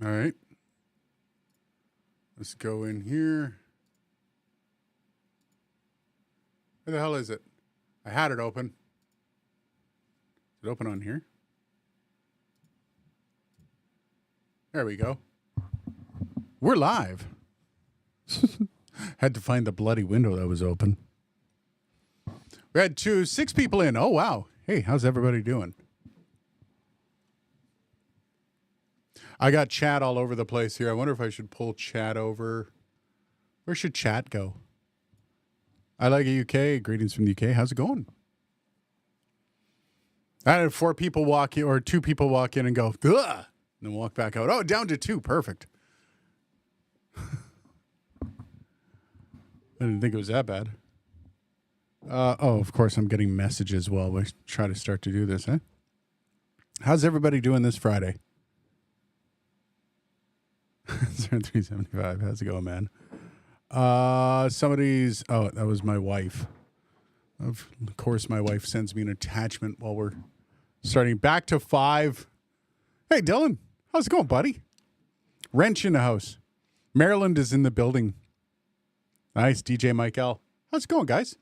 All right. Let's go in here. Where the hell is it? I had it open. Is it open on here? There we go. We're live. Had to find the bloody window that was open. We had 6 people in. Oh, wow. Hey, how's everybody doing? I got chat all over the place here. I wonder if I should pull chat over. Where should chat go? I like a UK. Greetings from the UK. How's it going? I had 4 people walk in, or 2 people walk in and go, ugh, and then walk back out. Oh, down to 2. Perfect. I didn't think it was that bad. Oh, of course, I'm getting messages while we try to start to do this, huh? How's everybody doing this Friday? 375. How's it going, man? Somebody's... Oh, that was my wife. Of course, my wife sends me an attachment while we're starting. Back to 5. Hey, Dylan. How's it going, buddy? Wrench in the house. Maryland is in the building. Nice, DJ Mike L. How's it going, guys?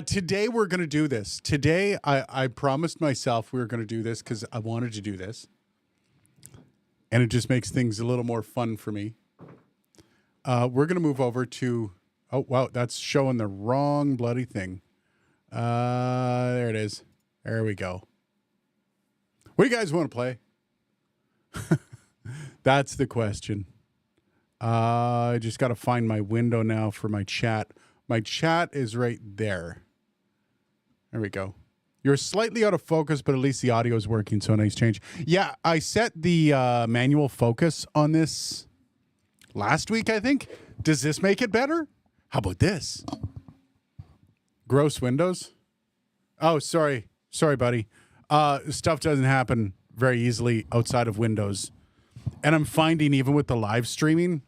Today we're going to do this. Today I promised myself we were going to do this because I wanted to do this. And it just makes things a little more fun for me. We're going to move over to... Oh, wow, that's showing the wrong bloody thing. There it is. There we go. What do you guys want to play? That's the question. I just got to find my window now for my chat. My chat is right there. There we go. You're slightly out of focus, but at least the audio is working, so nice change. Yeah, I set the manual focus on this last week, I think. Does this make it better? How about this? Gross windows? Oh, sorry. Sorry, buddy. Stuff doesn't happen very easily outside of Windows. And I'm finding even with the live streaming,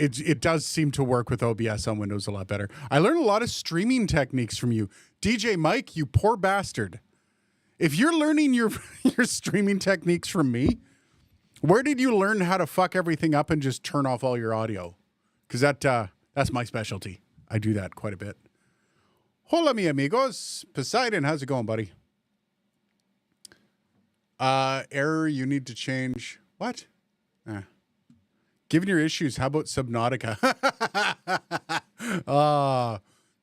it does seem to work with OBS on Windows a lot better. I learned a lot of streaming techniques from you. DJ Mike, you poor bastard. If you're learning your streaming techniques from me, where did you learn how to fuck everything up and just turn off all your audio? Because that's my specialty. I do that quite a bit. Hola, mi amigos. Poseidon, how's it going, buddy? Error, you need to change. What? Given your issues, how about Subnautica?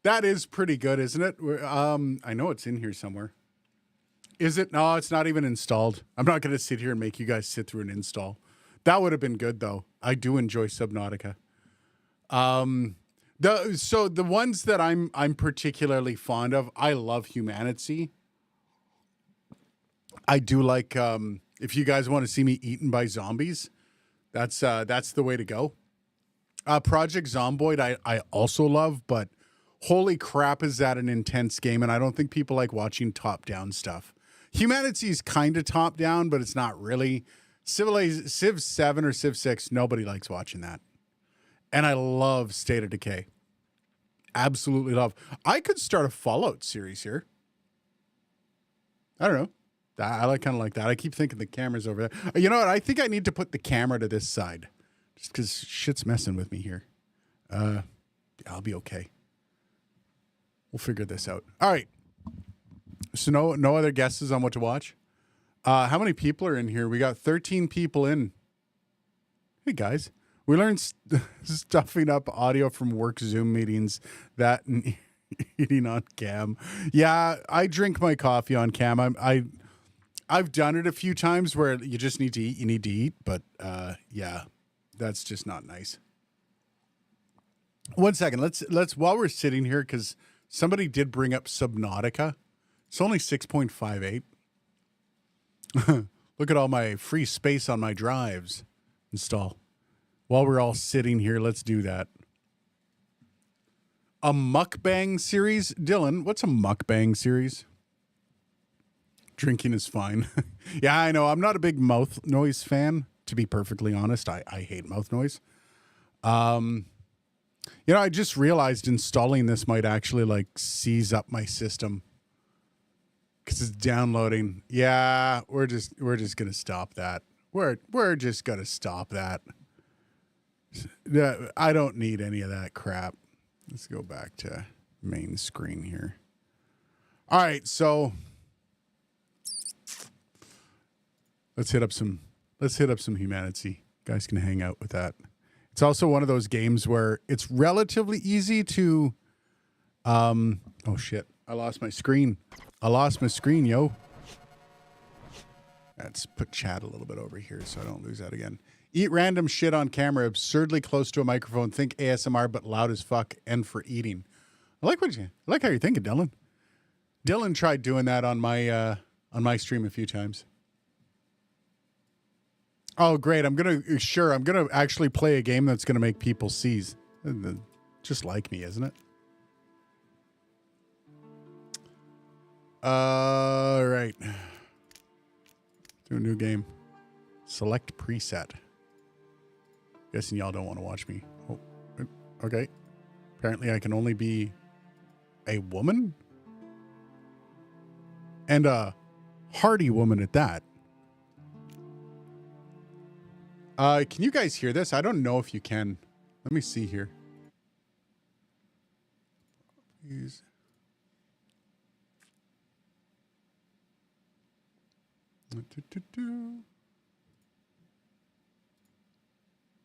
That is pretty good, isn't it? I know it's in here somewhere. Is it? No, it's not even installed. I'm not going to sit here and make you guys sit through an install. That would have been good, though. I do enjoy Subnautica. The ones that I'm particularly fond of, I love Humanity. I do like, if you guys want to see me eaten by zombies, that's the way to go. Project Zomboid, I also love, but holy crap, is that an intense game, and I don't think people like watching top-down stuff. Humanity is kind of top-down, but it's not really. Civ 7 or Civ 6, nobody likes watching that. And I love State of Decay. Absolutely love. I could start a Fallout series here. I don't know. I kind of like that. I keep thinking the camera's over there. You know what? I think I need to put the camera to this side. Just because shit's messing with me here. I'll be okay. We'll figure this out. All right. So no other guesses on what to watch? How many people are in here? We got 13 people in. Hey, guys. We learned stuffing up audio from work Zoom meetings, that and eating on cam. Yeah, I drink my coffee on cam. I've done it a few times where you just need to eat. You need to eat, but yeah, that's just not nice. 1 second. Let's while we're sitting here, because somebody did bring up Subnautica. It's only 6.58. Look at all my free space on my drives. Install. While we're all sitting here, let's do that. A mukbang series? Dylan, what's a mukbang series? Drinking is fine. Yeah, I know. I'm not a big mouth noise fan, to be perfectly honest. I hate mouth noise. You know, I just realized installing this might actually like seize up my system. Because because it's downloading. Yeah, we're just gonna stop that. We're just gonna stop that. I don't need any of that crap. Let's go back to main screen here. All right, so let's hit up some humanity. Guys can hang out with that. It's also one of those games where it's relatively easy to oh shit. I lost my screen. Yo. Let's put chat a little bit over here so I don't lose that again. Eat random shit on camera, absurdly close to a microphone. Think ASMR, but loud as fuck, and for eating. I like how you're thinking, Dylan. Dylan tried doing that on my stream a few times. Oh, great! I'm gonna actually play a game that's gonna make people seize. Just like me, isn't it? Right. Do a new game. Select preset. Guessing y'all don't want to watch me. Oh, okay. Apparently I can only be a woman? And a hardy woman at that. Can you guys hear this? I don't know if you can. Let me see here. Please.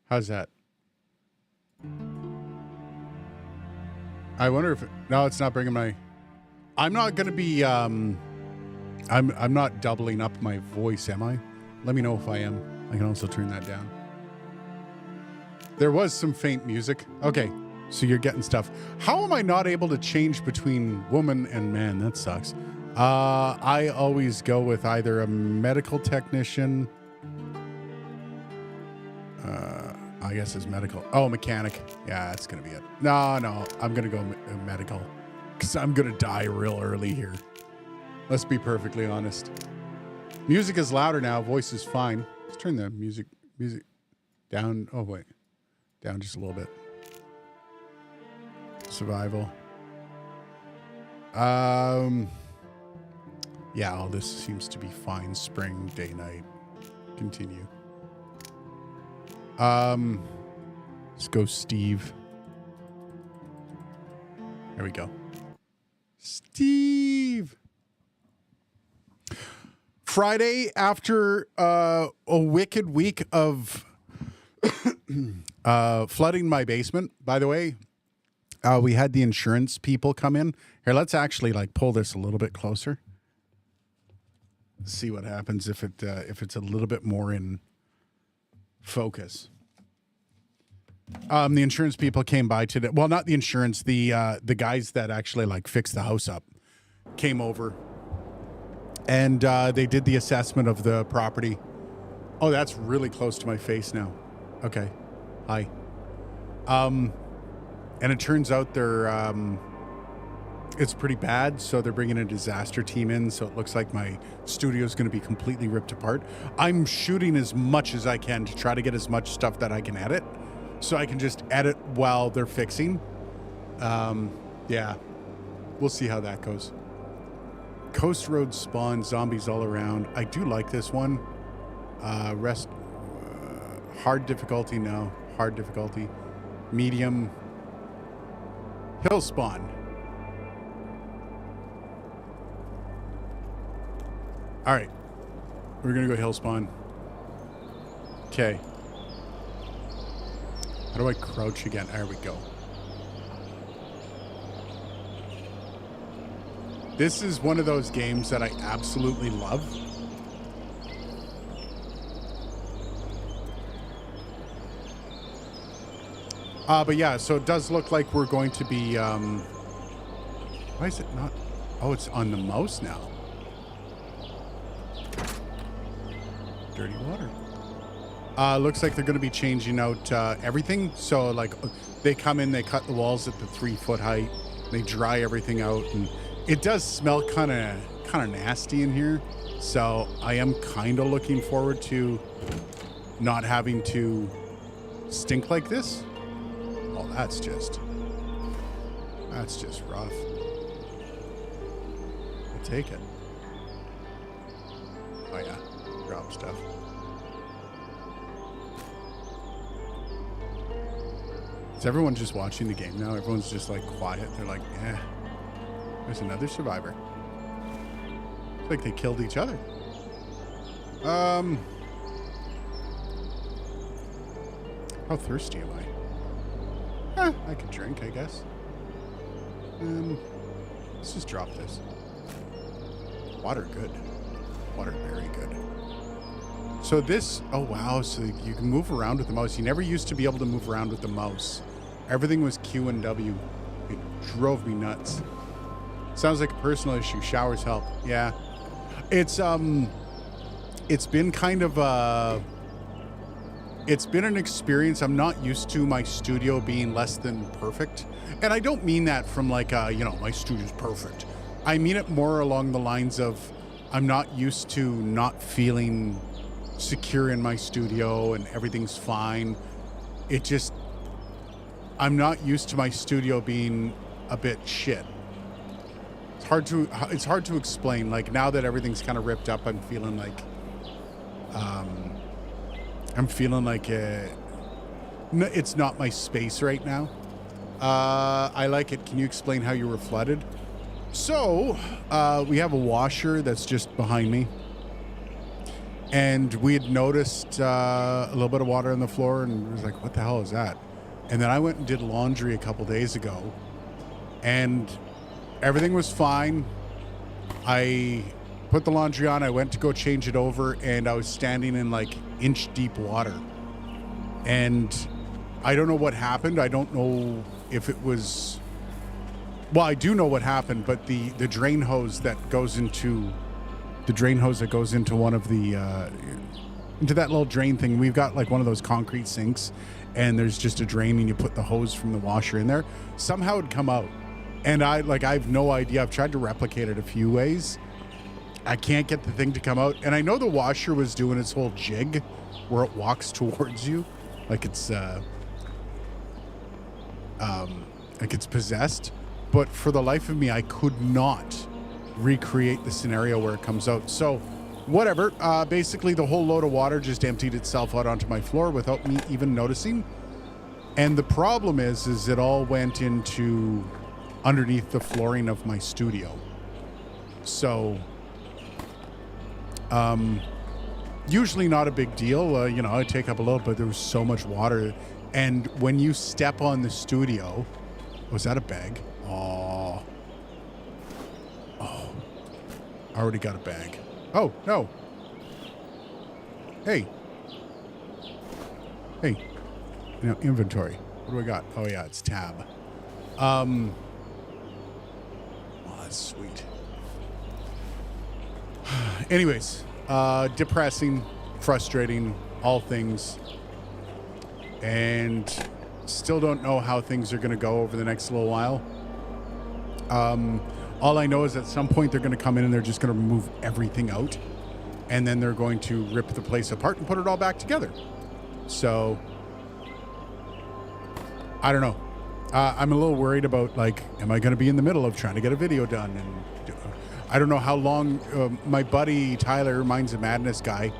How's that? I wonder if no, it's not bringing my. I'm not gonna be. I'm not doubling up my voice, am I? Let me know if I am. I can also turn that down. There was some faint music. Okay, so you're getting stuff. How am I not able to change between woman and man? That sucks. I always go with either a medical technician. I guess it's medical. Oh, mechanic. Yeah, that's gonna be it. No, I'm gonna go medical because I'm gonna die real early here. Let's be perfectly honest. Music is louder now. Voice is fine. Let's turn the music down. Oh wait, down just a little bit. Survival. Yeah, all this seems to be fine. Spring, day, night. Continue. Let's go, Steve. There we go. Steve. Friday, after a wicked week of flooding my basement, by the way, we had the insurance people come in. Here, let's actually pull this a little bit closer. See what happens if it's a little bit more in focus. The insurance people came by today. Well, not the insurance. The guys that actually fix the house up came over, and they did the assessment of the property. Oh, that's really close to my face now. Okay, hi. And it turns out it's pretty bad, so they're bringing a disaster team in, so it looks like my studio is going to be completely ripped apart. I'm shooting as much as I can to try to get as much stuff that I can edit, so I can just edit while they're fixing. Yeah, we'll see how that goes. Coast Road spawn, zombies all around. I do like this one. Hard difficulty, no. Hard difficulty. Medium. Hill spawn. All right, we're gonna go hill spawn. Okay. How do I crouch again? There we go. This is one of those games that I absolutely love. But yeah, so it does look like we're going to be, why is it not? Oh, it's on the mouse now. Dirty water. Looks like they're going to be changing out everything. So they come in, they cut the walls at the 3-foot height, they dry everything out, and it does smell kind of nasty in here. So I am kind of looking forward to not having to stink like this. Oh, that's just rough. I'll take it. Oh yeah, drop stuff. Is everyone just watching the game now? Everyone's just like quiet. They're like, eh, there's another survivor. It's like they killed each other. How thirsty am I? I could drink, I guess. Let's just drop this. Water, good. Water, very good. So this, oh wow, so you can move around with the mouse. You never used to be able to move around with the mouse. Everything was Q and W. It drove me nuts. Sounds like a personal issue. Showers help. Yeah. It's been kind of it's been an experience. I'm not used to my studio being less than perfect. And I don't mean that from like, you know, my studio's perfect. I mean it more along the lines of I'm not used to not feeling secure in my studio and everything's fine. It just, I'm not used to my studio being a bit shit. It's hard to explain. Like now that everything's kind of ripped up, I'm feeling like, it's not my space right now. I like it. Can you explain how you were flooded? So, we have a washer that's just behind me. And we had noticed a little bit of water on the floor and was like, what the hell is that? And then I went and did laundry a couple days ago. And everything was fine. I put the laundry on. I went to go change it over. And I was standing in like inch deep water. And I don't know what happened. I don't know if it was... Well, I do know what happened, but the drain hose that goes into one of the into that little drain thing. We've got like one of those concrete sinks, and there's just a drain, and you put the hose from the washer in there. Somehow it'd come out, and I have no idea. I've tried to replicate it a few ways. I can't get the thing to come out, and I know the washer was doing its whole jig where it walks towards you, like it's possessed. But for the life of me, I could not recreate the scenario where it comes out. So whatever, basically the whole load of water just emptied itself out onto my floor without me even noticing. And the problem is it all went into underneath the flooring of my studio. So, usually not a big deal. You know, I take up a little, but there was so much water. And when you step on the studio, was that a bag? Oh, I already got a bag. Oh, no. Hey. You know, inventory. What do we got? Oh, yeah, it's tab. Oh, that's sweet. Anyways, depressing, frustrating, all things. And still don't know how things are going to go over the next little while. All I know is at some point they're going to come in and they're just going to remove everything out, and then they're going to rip the place apart and put it all back together. So I don't know. I'm a little worried about, like, am I going to be in the middle of trying to get a video done? And I don't know how long. My buddy Tyler, Minds of Madness guy,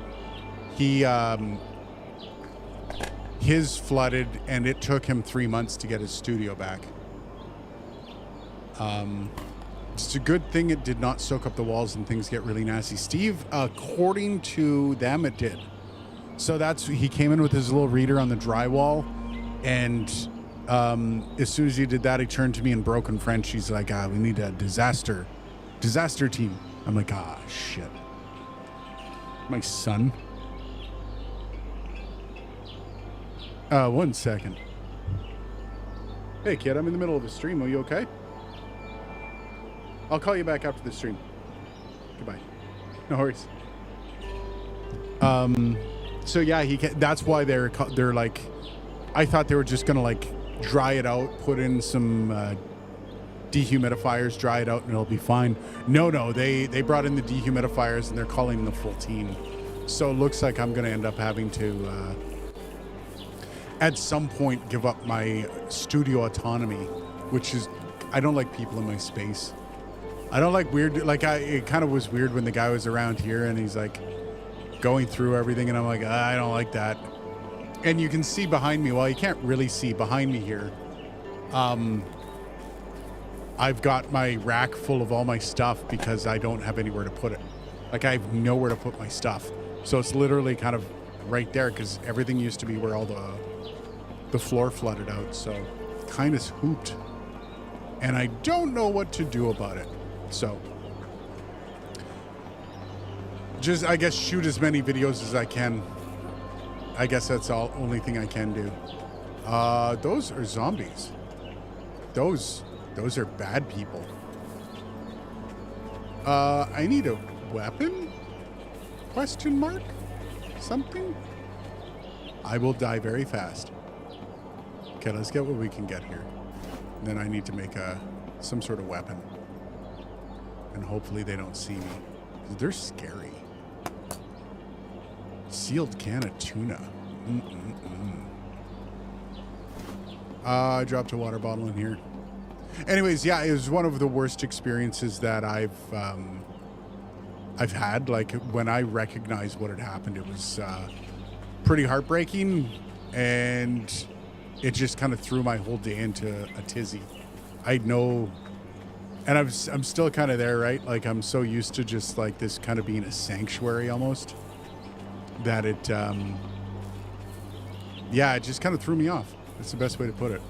his flooded, and it took him 3 months to get his studio back. It's a good thing it did not soak up the walls and things get really nasty. Steve, according to them, it did. So he came in with his little reader on the drywall, and as soon as he did that, he turned to me in broken French. He's like, we need a disaster team. I'm like, shit. My son. 1 second. Hey, kid, I'm in the middle of a stream. Are you okay? I'll call you back after the stream. Goodbye. No worries. So yeah, that's why they're like, I thought they were just gonna like dry it out, put in some dehumidifiers, dry it out, and it'll be fine. No, they brought in the dehumidifiers and they're calling in the full team. So it looks like I'm gonna end up having to at some point give up my studio autonomy, which is, I don't like people in my space. I don't like weird, like it kind of was weird when the guy was around here and he's like, going through everything, and I'm like, I don't like that. And you can see behind me, well, you can't really see behind me here. I've got my rack full of all my stuff because I don't have anywhere to put it. Like, I have nowhere to put my stuff. So it's literally kind of right there because everything used to be where all the floor flooded out. So kind of hooped. And I don't know what to do about it. So just, I guess, shoot as many videos as I can. I guess that's the only thing I can do. Those are zombies. Those are bad people. I need a weapon? Question mark? Something? I will die very fast. Okay, let's get what we can get here. And then I need to make some sort of weapon. And hopefully they don't see me. 'Cause they're scary. Sealed can of tuna. I dropped a water bottle in here. Anyways, yeah, it was one of the worst experiences that I've had. Like, when I recognized what had happened, it was pretty heartbreaking, and it just kind of threw my whole day into a tizzy. I know, and I'm still kind of there, right? Like, I'm so used to just like this kind of being a sanctuary almost, that it yeah, it just kind of threw me off. That's the best way to put it.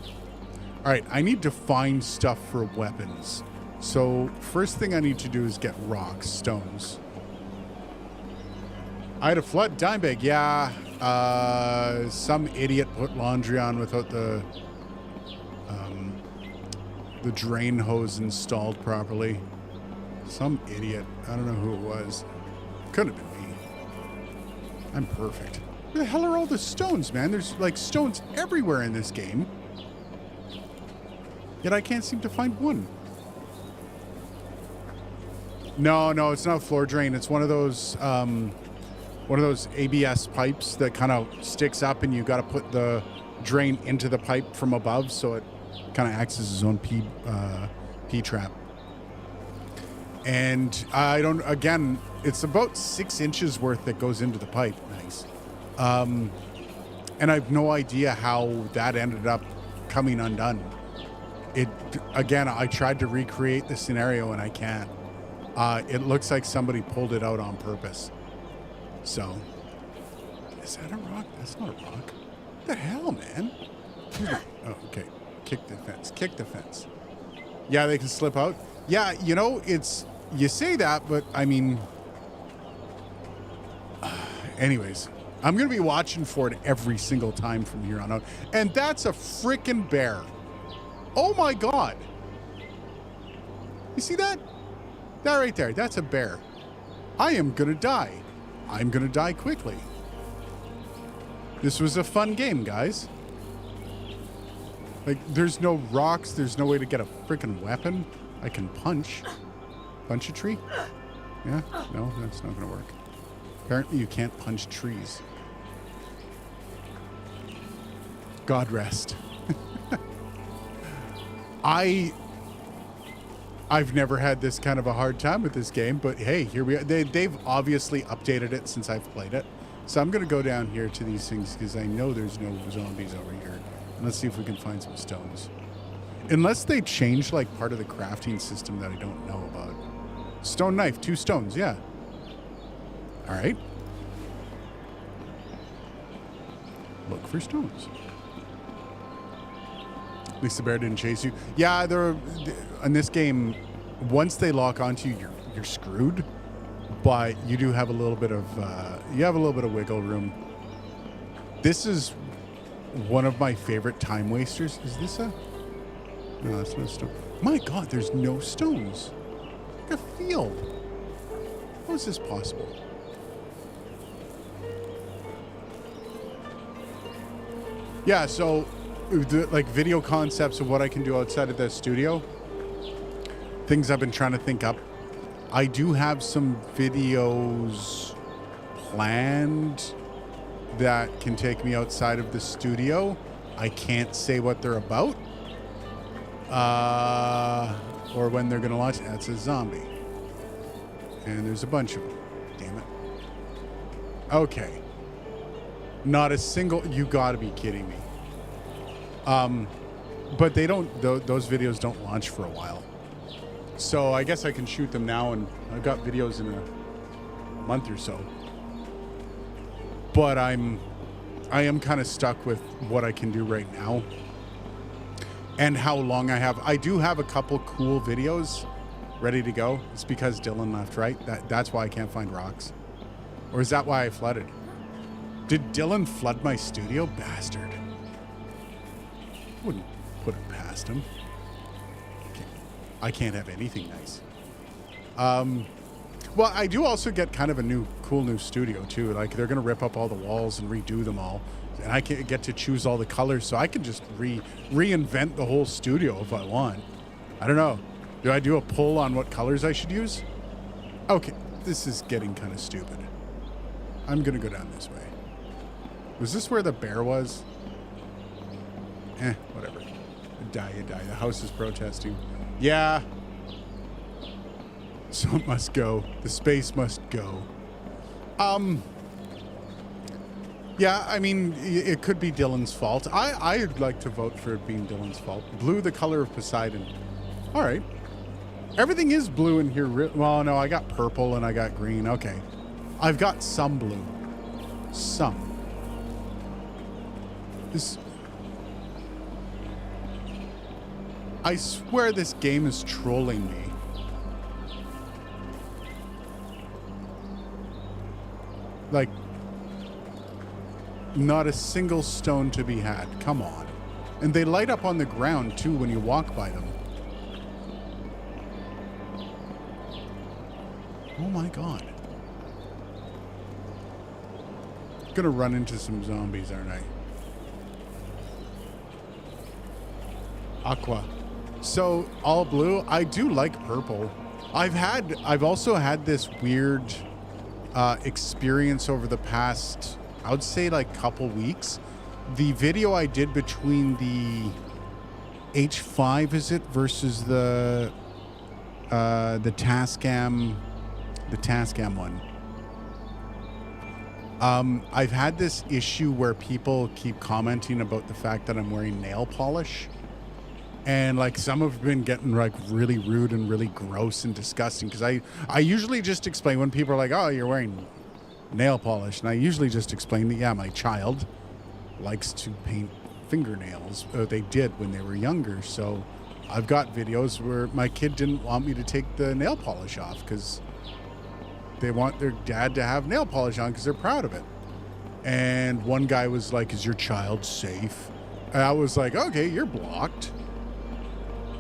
All right, I need to find stuff for weapons. So first thing I need to do is get rocks, stones. I had a flood dime bag. Yeah, some idiot put laundry on without the drain hose installed properly. Some idiot. I don't know who it was. Couldn't have been me. I'm perfect. Where the hell are all the stones, man? There's like stones everywhere in this game. Yet I can't seem to find one. No, it's not a floor drain. It's one of those ABS pipes that kind of sticks up, and you got to put the drain into the pipe from above, so it kind of acts as its own pee trap. And again, it's about 6 inches worth that goes into the pipe. Nice. And I have no idea how that ended up coming undone. Again, I tried to recreate the scenario and I can't. It looks like somebody pulled it out on purpose. So, is that a rock? That's not a rock. What the hell, man? Oh, okay. Kick the fence. Yeah, they can slip out. Yeah, you know, you say that, but I mean, anyways, I'm going to be watching for it every single time from here on out. And that's a freaking bear. Oh my God. You see that? That right there. That's a bear. I am going to die. I'm going to die quickly. This was a fun game, guys. Like, there's no rocks. There's no way to get a freaking weapon. I can punch. Punch a tree? Yeah? No, that's not going to work. Apparently you can't punch trees. God rest. I've never had this kind of a hard time with this game, but hey, here we are. They've obviously updated it since I've played it. So I'm going to go down here to these things because I know there's no zombies over here. And let's see if we can find some stones. Unless they changed like part of the crafting system that I don't know about. Stone knife, 2 stones, yeah. All right. Look for stones. At least the bear didn't chase you. Yeah, in this game, once they lock onto you, you're screwed. But you do have a little bit of wiggle room. This is one of my favorite time wasters. Is this a? No, that's not a stone. My God, there's no stones. Like a field. How is this possible? Yeah, so like video concepts of what I can do outside of the studio, things I've been trying to think up. I do have some videos planned that can take me outside of the studio. I can't say what they're about or when they're going to launch. That's a zombie. And there's a bunch of them. Damn it. Okay. Not a single, you gotta be kidding me. But they don't, those videos don't launch for a while. So I guess I can shoot them now, and I've got videos in a month or so. But I am kind of stuck with what I can do right now and how long I have. I do have a couple cool videos ready to go. It's because Dylan left, right? That's why I can't find rocks. Or is that why I flooded? Did Dylan flood my studio? Bastard. Wouldn't put it past him. I can't have anything nice. Well, I do also get kind of a cool new studio too. Like, they're gonna rip up all the walls and redo them all, and I can get to choose all the colors, so I can just reinvent the whole studio if I want. I don't know. Do I do a poll on what colors I should use? Okay, this is getting kind of stupid. I'm gonna go down this way. Was this where the bear was? Whatever. Die. The house is protesting. Yeah. So it must go. The space must go. Yeah, I mean, it could be Dylan's fault. I'd like to vote for it being Dylan's fault. Blue, the color of Poseidon. All right. Everything is blue in here. Well, no, I got purple and I got green. Okay. I've got some blue. Some. This... I swear this game is trolling me. Like, not a single stone to be had. Come on. And they light up on the ground, too, when you walk by them. Oh my god. Gonna run into some zombies, aren't I? Aqua. So, all blue. I do like purple. I've also had this weird experience over the past, I would say, like, couple weeks. The video I did between the H5, is it, versus the Tascam one. I've had this issue where people keep commenting about the fact that I'm wearing nail polish. And, like, some have been getting, like, really rude and really gross and disgusting. Because I usually just explain when people are like, oh, you're wearing nail polish. And I usually just explain that, yeah, my child likes to paint fingernails. They did when they were younger. So I've got videos where my kid didn't want me to take the nail polish off because they want their dad to have nail polish on because they're proud of it. And one guy was like, is your child safe? And I was like, okay, you're blocked.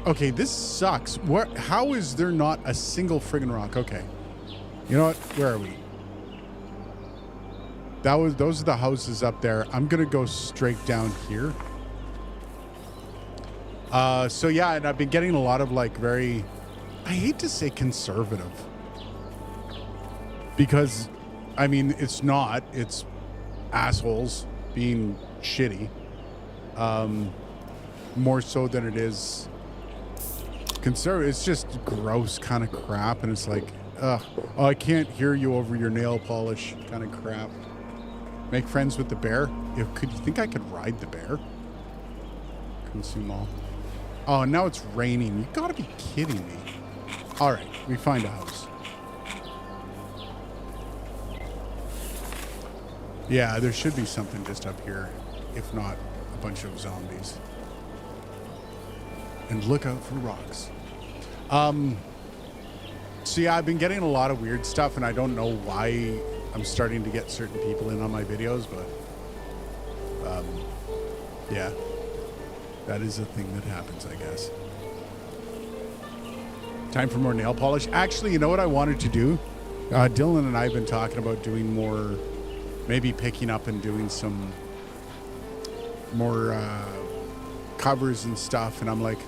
Okay, this sucks. How is there not a single friggin' rock? Okay. You know what? Where are we? Those are the houses up there. I'm gonna go straight down here. So yeah, and I've been getting a lot of, like, very, I hate to say conservative. Because, I mean, it's assholes being shitty. More so than it is conservative. It's just gross kind of crap, and it's like, ugh, oh, I can't hear you over your nail polish kind of crap. Make friends with the bear. You think I could ride the bear? Consume all. Oh, now it's raining. You gotta be kidding me. All right, we find a house. Yeah, there should be something just up here, if not a bunch of zombies. And look out for rocks. So yeah, I've been getting a lot of weird stuff, and I don't know why I'm starting to get certain people in on my videos, but yeah, that is a thing that happens, I guess. Time for more nail polish. Actually, you know what I wanted to do? Dylan and I have been talking about doing more, maybe picking up and doing some more covers and stuff, and I'm like,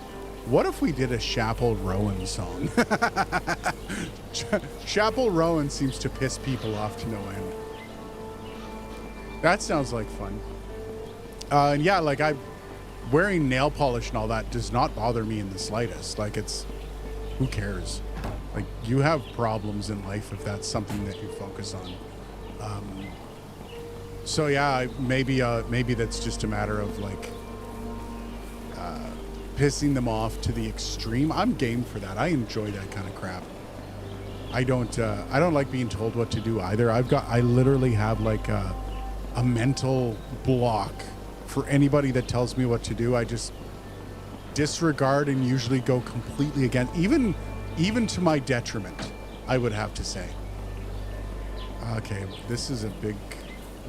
what if we did a Chapel Rowan song? Chapel Rowan seems to piss people off to no end. That sounds like fun. And yeah, like, wearing nail polish and all that does not bother me in the slightest. Like, who cares? Like, you have problems in life if that's something that you focus on. So yeah, maybe that's just a matter of like pissing them off to the extreme. I'm game for that. I enjoy that kind of crap. I don't like being told what to do either. I literally have like a mental block for anybody that tells me what to do. I just disregard and usually go completely against, even to my detriment, I would have to say. Okay, this is a big,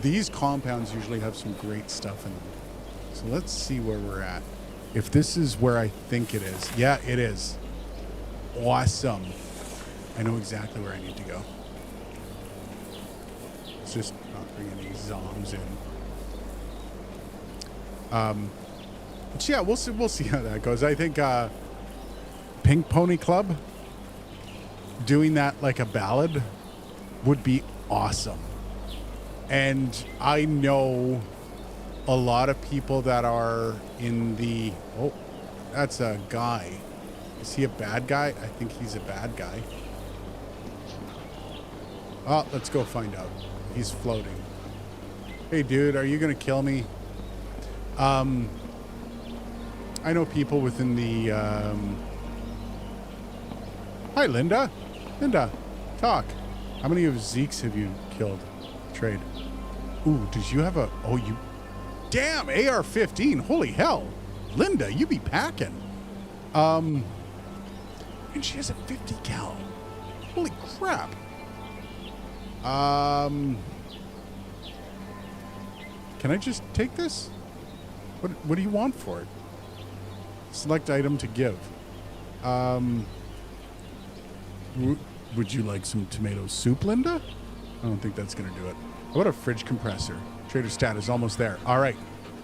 these compounds usually have some great stuff in them. So let's see where we're at. If this is where I think it is. Yeah, it is. Awesome. I know exactly where I need to go. Let's just not bring any zombs in. But yeah, we'll see how that goes. I think Pink Pony Club doing that like a ballad would be awesome. And I know a lot of people that are in the... Oh, that's a guy. Is he a bad guy? I think he's a bad guy. Oh, let's go find out. He's floating. Hey, dude, are you going to kill me? I know people within the... Hi, Linda. Linda, talk. How many of Zeke's have you killed? Trade. Ooh, did you have a... Oh, you... Damn, AR-15. Holy hell. Linda, you be packing. And she has a 50 cal. Holy crap. Can I just take this? What do you want for it? Select item to give. Would you like some tomato soup, Linda? I don't think that's going to do it. How about a fridge compressor? Trader stat is almost there. All right.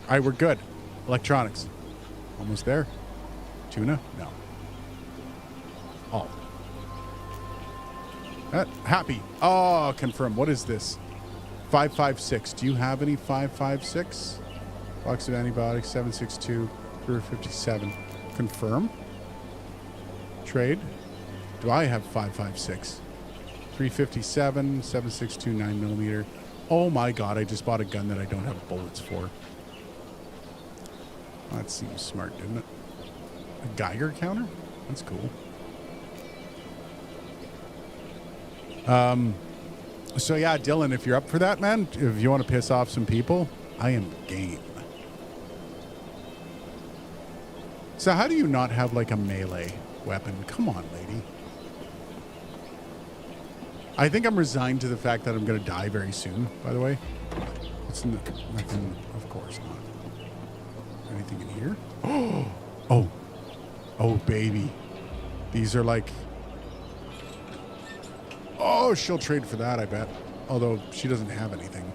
All right, we're good. Electronics. Almost there. Tuna? No. Oh. Happy. Oh, confirm. What is this? 556. Do you have any 556? Box of antibiotics, 762, 357. Confirm. Trade. Do I have 556? 357, 762, 9mm. Oh my god, I just bought a gun that I don't have bullets for. That seems smart, didn't it? A Geiger counter? That's cool. So yeah, Dylan, if you're up for that, man, if you want to piss off some people, I am game. So how do you not have like a melee weapon? Come on, lady. I think I'm resigned to the fact that I'm going to die very soon, by the way. It's nothing, of course not. Anything in here? Oh, baby. These are like... Oh, she'll trade for that, I bet. Although she doesn't have anything.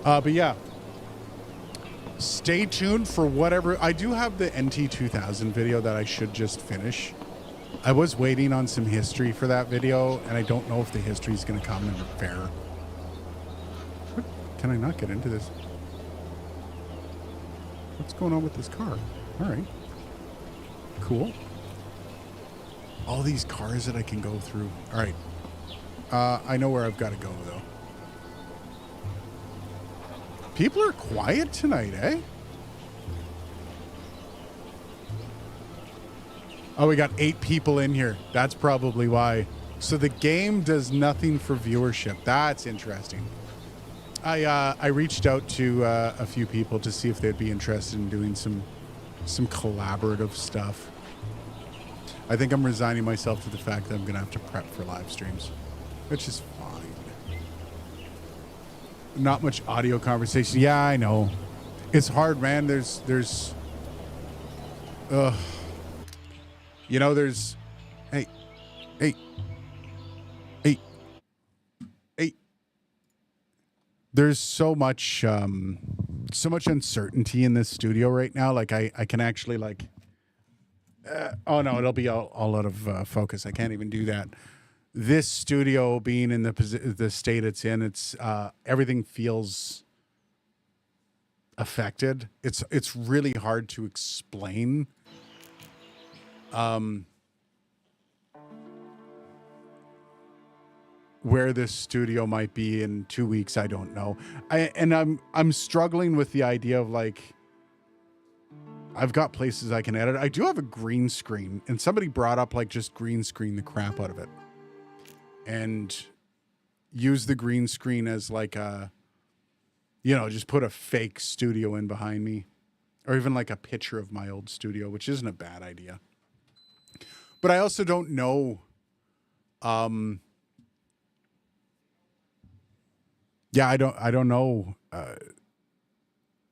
But yeah. Stay tuned for whatever. I do have the NT2000 video that I should just finish. I was waiting on some history for that video, and I don't know if the history is going to come in fair. What? Can I not get into this? What's going on with this car? All right. Cool. All these cars that I can go through. All right. I know where I've got to go, though. People are quiet tonight, eh? Oh, we got 8 people in here. That's probably why. So the game does nothing for viewership. That's interesting. I reached out to a few people to see if they'd be interested in doing some collaborative stuff. I think I'm resigning myself to the fact that I'm going to have to prep for live streams, which is fine. Not much audio conversation. Yeah, I know. It's hard, man. There's you know, there's, hey. There's so much uncertainty in this studio right now. Like I can actually like, oh no, it'll be all out of focus. I can't even do that. This studio being in the state it's in, it's everything feels affected. It's really hard to explain. where this studio might be in 2 weeks. I don't know. I'm struggling with the idea of like, I've got places I can edit. I do have a green screen, and somebody brought up like just green screen the crap out of it and use the green screen as like a, you know, just put a fake studio in behind me, or even like a picture of my old studio, which isn't a bad idea. But I also don't know. Yeah, I don't know.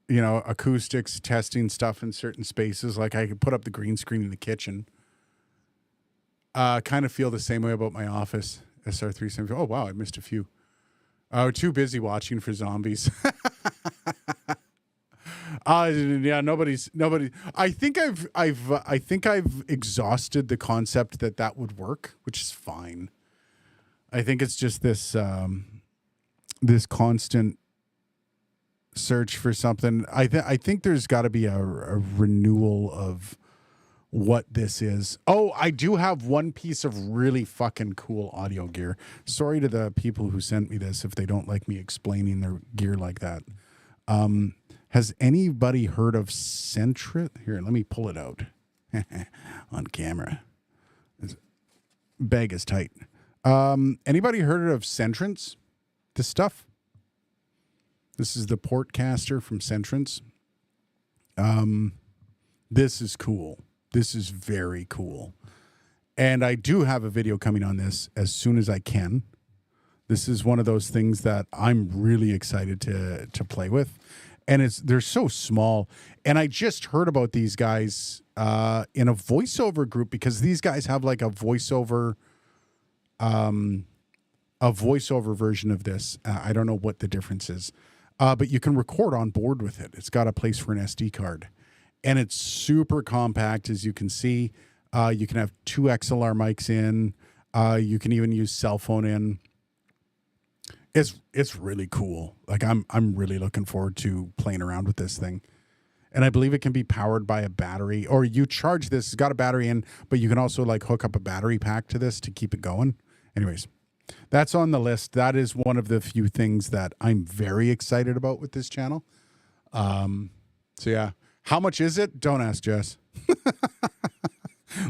You know, acoustics, testing stuff in certain spaces. Like I could put up the green screen in the kitchen. Kind of feel the same way about my office. SR370. Oh wow, I missed a few. Too busy watching for zombies. Yeah, nobody. I think I've exhausted the concept that would work, which is fine. I think it's just this this constant search for something. I think there's got to be a renewal of what this is. Oh, I do have one piece of really fucking cool audio gear. Sorry to the people who sent me this if they don't like me explaining their gear like that. Has anybody heard of Centrit? Here, let me pull it out on camera. This bag is tight. Anybody heard of Centrance? This stuff? This is the Portcaster from Centrance. This is cool. This is very cool. And I do have a video coming on this as soon as I can. This is one of those things that I'm really excited to play with. And they're so small. And I just heard about these guys in a voiceover group, because these guys have like a voiceover version of this. I don't know what the difference is. But you can record on board with it. It's got a place for an SD card. And it's super compact, as you can see. You can have 2 XLR mics in. You can even use cell phone in. It's really cool. Like I'm really looking forward to playing around with this thing. And I believe it can be powered by a battery, or you charge this. It's got a battery in, but you can also like hook up a battery pack to this to keep it going. Anyways, that's on the list. That is one of the few things that I'm very excited about with this channel. So yeah. How much is it? Don't ask Jess.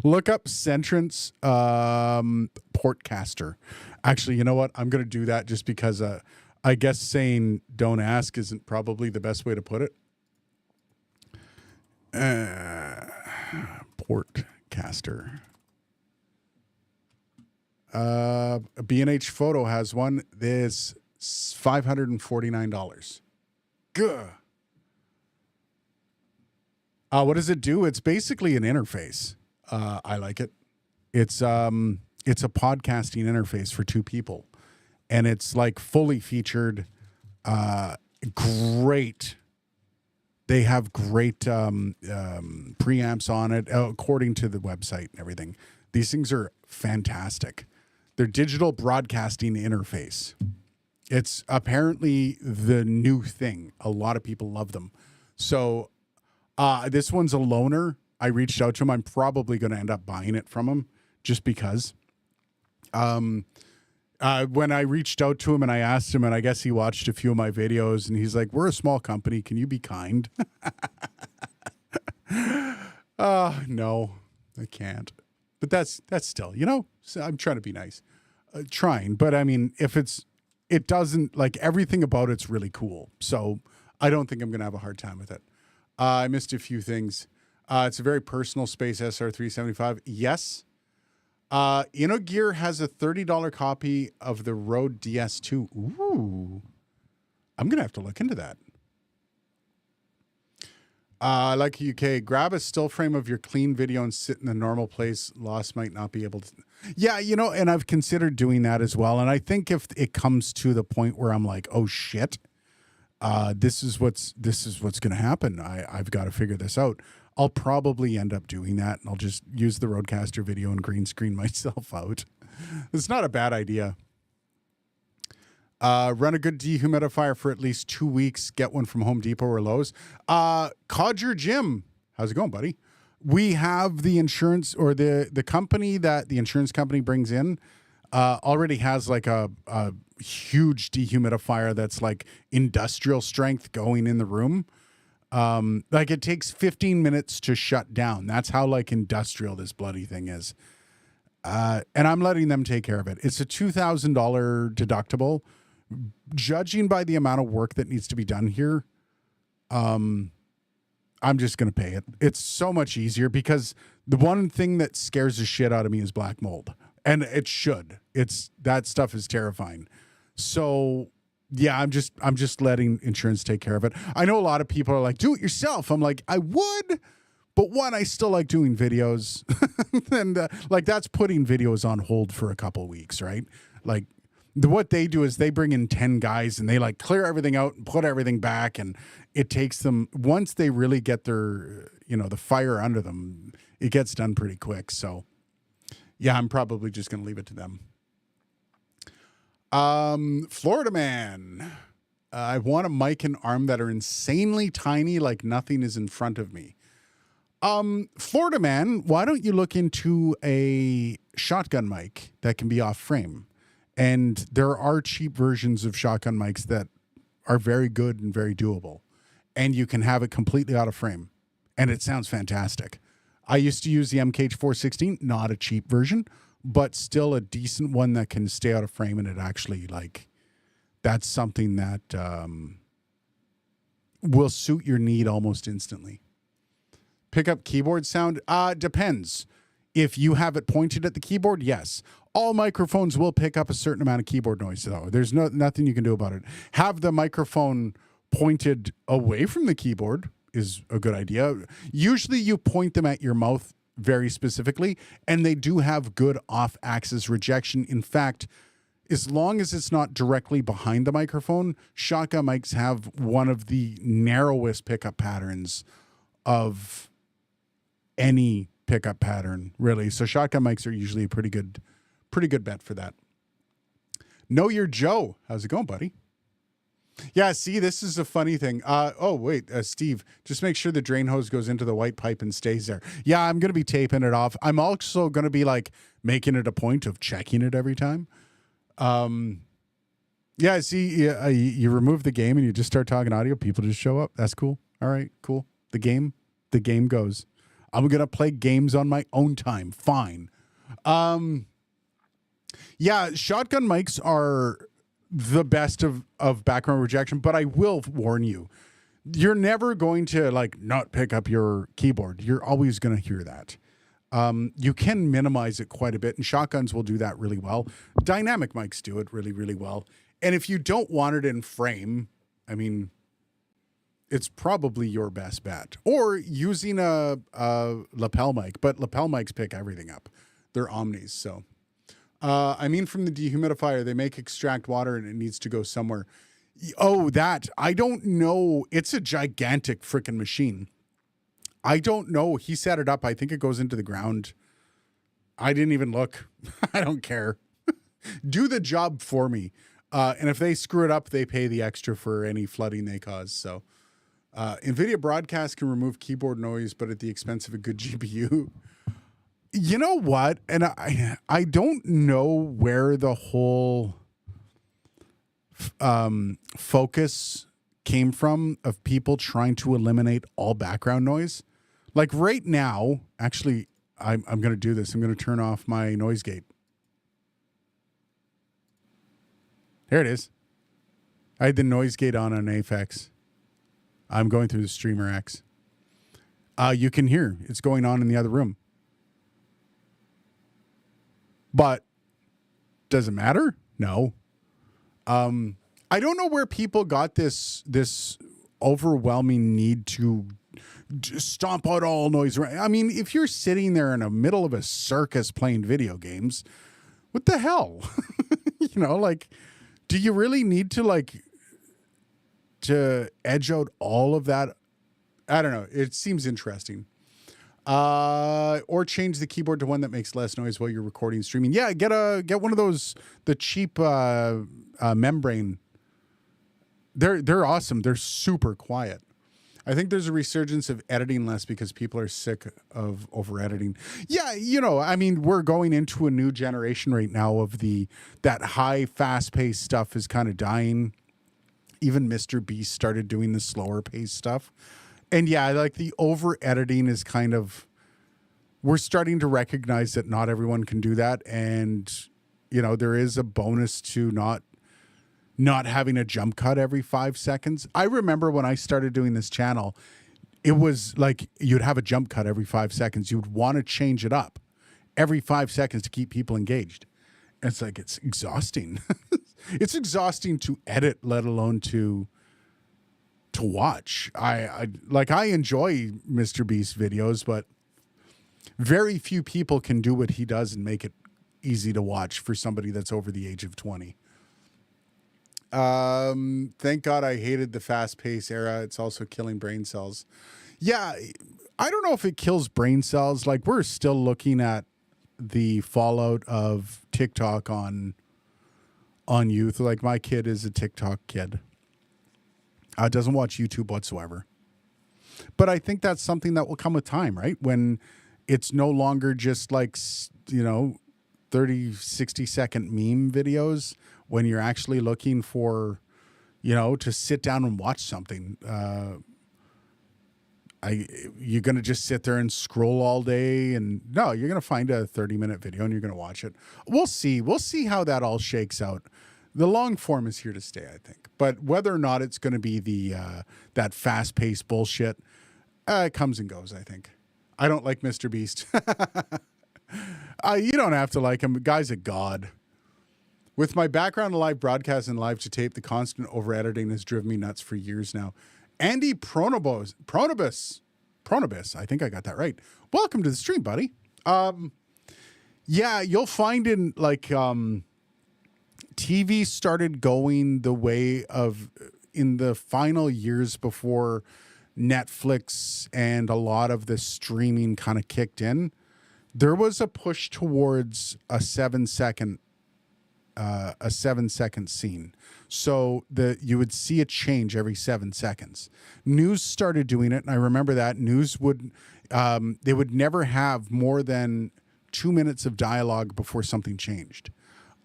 Look up Centrance Portcaster. Actually, you know what? I'm going to do that just because I guess saying don't ask isn't probably the best way to put it. Portcaster. B&H Photo has one. This $549. Gah. What does it do? It's basically an interface. I like it. It's a podcasting interface for 2 people, and it's like fully featured. Great. They have great preamps on it, according to the website and everything. These things are fantastic. They're digital broadcasting interface. It's apparently the new thing. A lot of people love them. So this one's a loaner. I reached out to him. I'm probably going to end up buying it from him just because. When I reached out to him and I asked him, and I guess he watched a few of my videos, and he's like, "We're a small company. Can you be kind?" No, I can't. But that's still, you know, so I'm trying to be nice, trying. But I mean, it doesn't, like, everything about it's really cool. So I don't think I'm going to have a hard time with it. I missed a few things. It's a very personal space, SR375. Yes. InnoGear has a $30 copy of the Rode DS2. Ooh. I'm going to have to look into that. Like UK, grab a still frame of your clean video and sit in the normal place. Loss might not be able to. Yeah, you know, and I've considered doing that as well. And I think if it comes to the point where I'm like, oh shit, this is what's going to happen. I've got to figure this out. I'll probably end up doing that, and I'll just use the Rodecaster video and green screen myself out. It's not a bad idea. Run a good dehumidifier for at least 2 weeks. Get one from Home Depot or Lowe's. Codger Jim, how's it going, buddy? We have the insurance, or the company that the insurance company brings in. already has like a huge dehumidifier that's like industrial strength going in the room. Like it takes 15 minutes to shut down. That's how like industrial this bloody thing is. And I'm letting them take care of it. It's a $2,000 deductible. Judging by the amount of work that needs to be done here, I'm just going to pay it. It's so much easier because the one thing that scares the shit out of me is black mold. And it should. That stuff is terrifying. So yeah, I'm just letting insurance take care of it. I know a lot of people are like, do it yourself. I'm like, I would, but one, I still like doing videos. And like that's putting videos on hold for a couple weeks, right? Like what they do is they bring in 10 guys and they like clear everything out and put everything back. And it takes them, once they really get their, the fire under them, it gets done pretty quick. So yeah, I'm probably just going to leave it to them. Florida man. I want a mic and arm that are insanely tiny, like nothing is in front of me. Florida man, why don't you look into a shotgun mic that can be off frame? And there are cheap versions of shotgun mics that are very good and very doable. And you can have it completely out of frame. And it sounds fantastic. I used to use the MKH416, not a cheap version, but still a decent one that can stay out of frame. And it actually that's something that will suit your need almost instantly. Pick up keyboard sound? Depends. If you have it pointed at the keyboard, yes. All microphones will pick up a certain amount of keyboard noise, though. There's nothing you can do about it. Have the microphone pointed away from the keyboard is a good idea. Usually you point them at your mouth very specifically, and they do have good off-axis rejection. In fact, as long as it's not directly behind the microphone, shotgun mics have one of the narrowest pickup patterns of any pickup pattern, really. So shotgun mics are usually a pretty good bet for that. Know Your Joe. How's it going, buddy? Yeah, see, this is a funny thing. Steve, just make sure the drain hose goes into the white pipe and stays there. Yeah, I'm going to be taping it off. I'm also going to be making it a point of checking it every time. Yeah, see, you remove the game and you just start talking audio. People just show up. That's cool. All right, cool. The game goes. I'm going to play games on my own time. Fine. Yeah, shotgun mics are the best of background rejection, but I will warn you, you're never going to not pick up your keyboard. You're always going to hear that. You can minimize it quite a bit, and shotguns will do that really well. Dynamic mics do it really, really well. And if you don't want it in frame, I mean, it's probably your best bet. Or using a lapel mic, but lapel mics pick everything up. They're omnis, so... from the dehumidifier, they make extract water and it needs to go somewhere. Oh, that. I don't know. It's a gigantic freaking machine. I don't know. He set it up. I think it goes into the ground. I didn't even look. I don't care. Do the job for me. And if they screw it up, they pay the extra for any flooding they cause. So NVIDIA Broadcast can remove keyboard noise, but at the expense of a good GPU. You know what? And I don't know where the whole focus came from of people trying to eliminate all background noise. Like right now, actually, I'm going to do this. I'm going to turn off my noise gate. Here it is. I had the noise gate on Aphex. I'm going through the Streamer X. You can hear it's going on in the other room. But does it matter? No. I don't know where people got this overwhelming need to stomp out all noise. I mean, if you're sitting there in the middle of a circus playing video games, what the hell? Do you really need to edge out all of that? I don't know. It seems interesting. Or change the keyboard to one that makes less noise while you're recording and streaming. Yeah, get one of those, the cheap membrane. They're awesome. They're super quiet. I think there's a resurgence of editing less because people are sick of over editing. Yeah, you know, I mean, we're going into a new generation right now of that high, fast paced stuff is kind of dying. Even Mr. Beast started doing the slower paced stuff. And yeah, like the over editing is kind of, we're starting to recognize that not everyone can do that. And, you know, there is a bonus to not having a jump cut every 5 seconds. I remember when I started doing this channel, it was like you'd have a jump cut every 5 seconds. You'd want to change it up every 5 seconds to keep people engaged. And it's like, it's exhausting. It's exhausting to edit, let alone to watch. I enjoy Mr. Beast videos, but very few people can do what he does and make it easy to watch for somebody that's over the age of 20. Thank God I hated the fast pace era. It's also killing brain cells. Yeah. I don't know if it kills brain cells. Like, we're still looking at the fallout of TikTok on youth. Like, my kid is a TikTok kid. Doesn't watch YouTube whatsoever. But I think that's something that will come with time, right? When it's no longer just like, you know, 30, 60-second meme videos, when you're actually looking for, you know, to sit down and watch something. You're going to just sit there and scroll all day, and no, you're going to find a 30-minute video and you're going to watch it. We'll see how that all shakes out. The long form is here to stay, I think. But whether or not it's going to be that fast-paced bullshit, it comes and goes, I think. I don't like Mr. Beast. You don't have to like him. The guy's a god. With my background in live broadcast and live to tape, the constant over-editing has driven me nuts for years now. Andy Pronobus, I think I got that right. Welcome to the stream, buddy. Yeah, you'll find in like TV started going the way of in the final years before Netflix and a lot of the streaming kind of kicked in. There was a push towards a 7-second scene. So you would see a change every 7 seconds. News started doing it, and I remember that news they would never have more than 2 minutes of dialogue before something changed.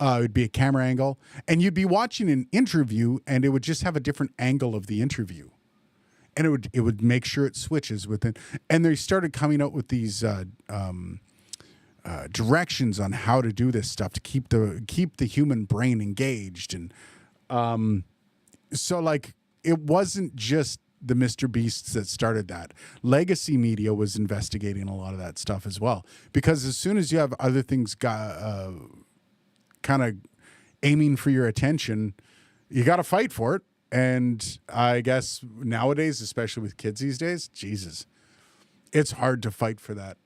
It would be a camera angle, and you'd be watching an interview, and it would just have a different angle of the interview, and it would make sure it switches with it. And they started coming out with these directions on how to do this stuff to keep the human brain engaged. And so like it wasn't just the Mr. Beasts that started that. Legacy media was investigating a lot of that stuff as well, because as soon as you have other things kind of aiming for your attention, you got to fight for it. And I guess nowadays, especially with kids these days, Jesus, it's hard to fight for that.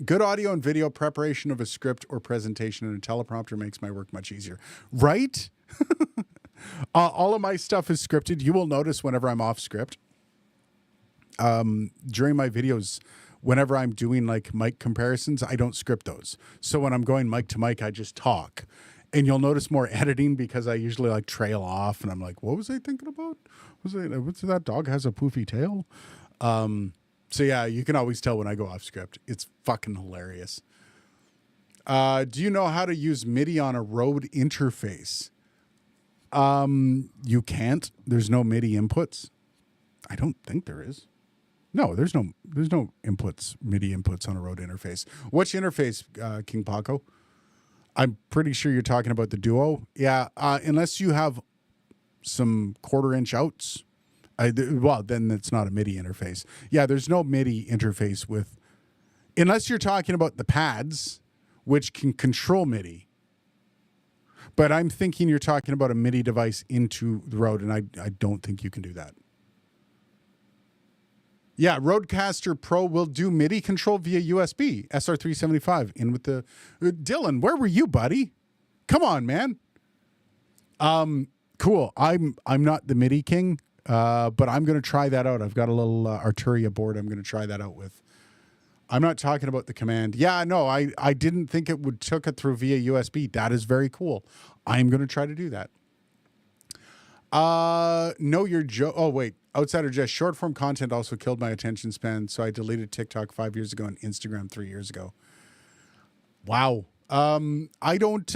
Good audio and video preparation of a script or presentation in a teleprompter makes my work much easier. Right? All of my stuff is scripted. You will notice whenever I'm off script. During my videos, whenever I'm doing like mic comparisons, I don't script those. So when I'm going mic to mic, I just talk. And you'll notice more editing because I usually like trail off and I'm like, what was I thinking about? What's that dog has a poofy tail? So yeah, you can always tell when I go off script. It's fucking hilarious. Do you know how to use MIDI on a Rode interface? You can't. There's no MIDI inputs. I don't think there is. No, there's no inputs, MIDI inputs on a Rode interface. Which interface, King Paco? I'm pretty sure you're talking about the Duo. Yeah, unless you have some 1/4-inch outs. Well, then it's not a MIDI interface. Yeah, there's no MIDI interface with, unless you're talking about the pads, which can control MIDI. But I'm thinking you're talking about a MIDI device into the Rode, and I don't think you can do that. Yeah, Rodecaster Pro will do MIDI control via USB, SR375, in with the... Dylan, where were you, buddy? Come on, man. Cool. I'm not the MIDI king, but I'm going to try that out. I've got a little Arturia board I'm going to try that out with. I'm not talking about the command. Yeah, no, I didn't think it would took it through via USB. That is very cool. I'm going to try to do that. Know your Joe. Oh, wait. Outsider Jess, short form content also killed my attention span, so I deleted TikTok 5 years ago and Instagram 3 years ago. Wow. I don't.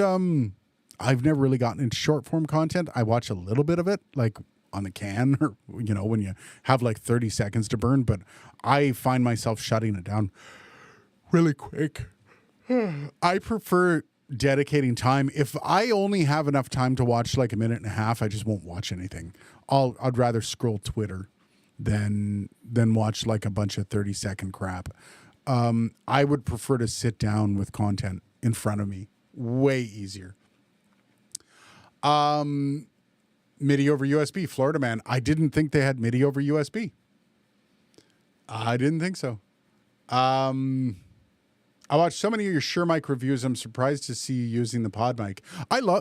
I've never really gotten into short form content. I watch a little bit of it, like on the can, or when you have like 30 seconds to burn. But I find myself shutting it down really quick. I prefer dedicating time. If I only have enough time to watch like a minute and a half, I just won't watch anything. I'd rather scroll Twitter than watch like a bunch of 30-second crap. I would prefer to sit down with content in front of me. Way easier. MIDI over USB, Florida man. I didn't think they had MIDI over USB. I didn't think so. I watched so many of your Shure mic reviews. I'm surprised to see you using the pod mic.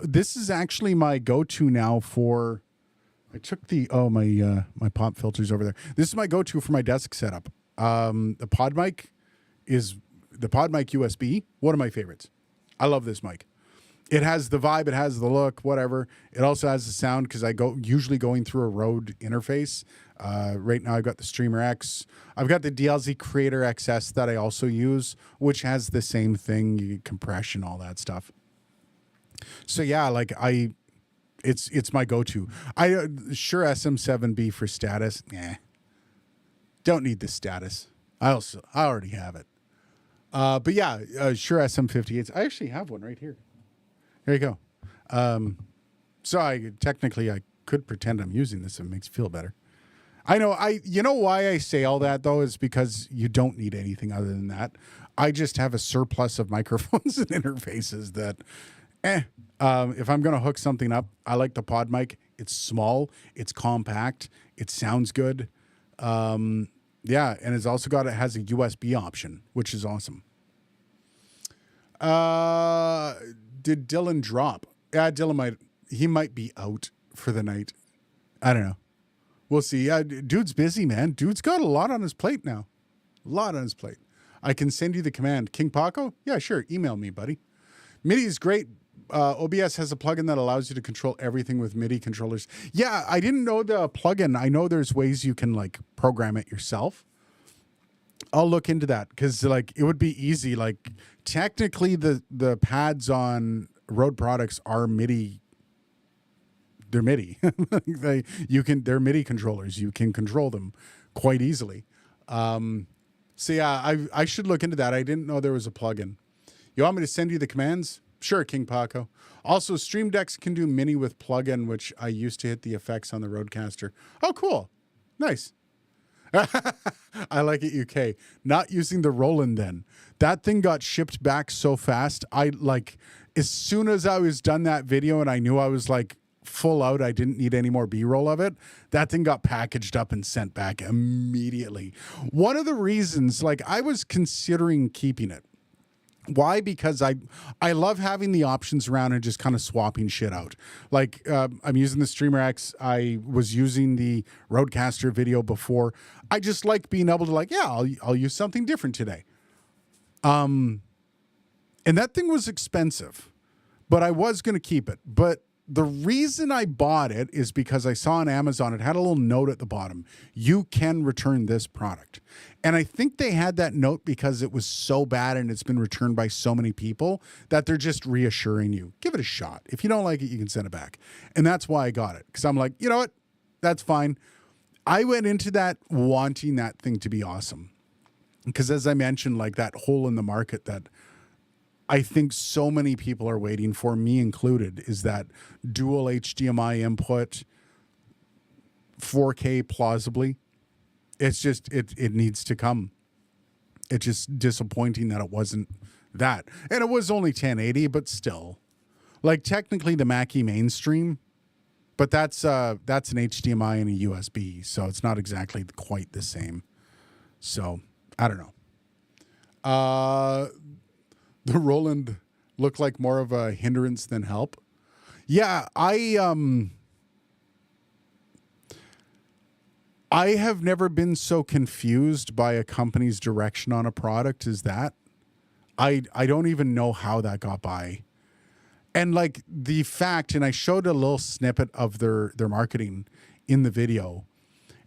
This is actually my go-to now for. I took my pop filters over there. This is my go-to for my desk setup. The pod mic is the pod mic USB. One of my favorites. I love this mic. It has the vibe. It has the look. Whatever. It also has the sound because I usually going through a Rode interface. Right now I've got the Streamer X. I've got the DLZ Creator XS that I also use, which has the same thing, compression, all that stuff. So yeah, like it's my go-to. Sure SM7B for status. Don't need the status. I already have it. But yeah, Sure SM58. I actually have one right here. There you go. So I could pretend I'm using this if it makes me feel better. I know. You know why I say all that though is because you don't need anything other than that. I just have a surplus of microphones and interfaces that, if I'm gonna hook something up, I like the pod mic. It's small, it's compact, it sounds good. Yeah, and it's also it has a USB option, which is awesome. Did Dylan drop? Yeah, Dylan might be out for the night. I don't know. We'll see. Yeah, dude's busy, man. Dude's got a lot on his plate now. A lot on his plate. I can send you the command. King Paco? Yeah, sure. Email me, buddy. MIDI is great. OBS has a plugin that allows you to control everything with MIDI controllers. Yeah, I didn't know the plugin. I know there's ways you can like program it yourself. I'll look into that because like it would be easy. Like technically the pads on Rode products are MIDI. They're MIDI. They're MIDI controllers. You can control them quite easily. So yeah, I should look into that. I didn't know there was a plugin. You want me to send you the commands? Sure, King Paco. Also, Stream Decks can do Mini with plugin, which I used to hit the effects on the Rodecaster. Oh, cool. Nice. I like it, UK. Not using the Roland then. That thing got shipped back so fast. As soon as I was done that video and I knew I was like full out, I didn't need any more B-roll of it, that thing got packaged up and sent back immediately. One of the reasons, like I was considering keeping it. Why? Because I love having the options around and just kind of swapping shit out. Like I'm using the Streamer X. I was using the Rodecaster video before. I just like being able to like, yeah, I'll use something different today. And that thing was expensive, but I was going to keep it. But the reason I bought it is because I saw on Amazon, it had a little note at the bottom. You can return this product. And I think they had that note because it was so bad and it's been returned by so many people that they're just reassuring you. Give it a shot. If you don't like it, you can send it back. And that's why I got it. Because I'm like, you know what? That's fine. I went into that wanting that thing to be awesome. Because as I mentioned, like that hole in the market that I think so many people are waiting for, me included, is that dual HDMI input, 4K plausibly. It's just, it needs to come. It's just disappointing that it wasn't that. And it was only 1080, but still. Like technically the Mackie mainstream, but that's an HDMI and a USB, so it's not exactly quite the same. So, I don't know. The Roland looked like more of a hindrance than help. Yeah, I have never been so confused by a company's direction on a product as that. I don't even know how that got by. And like the fact, and I showed a little snippet of their marketing in the video,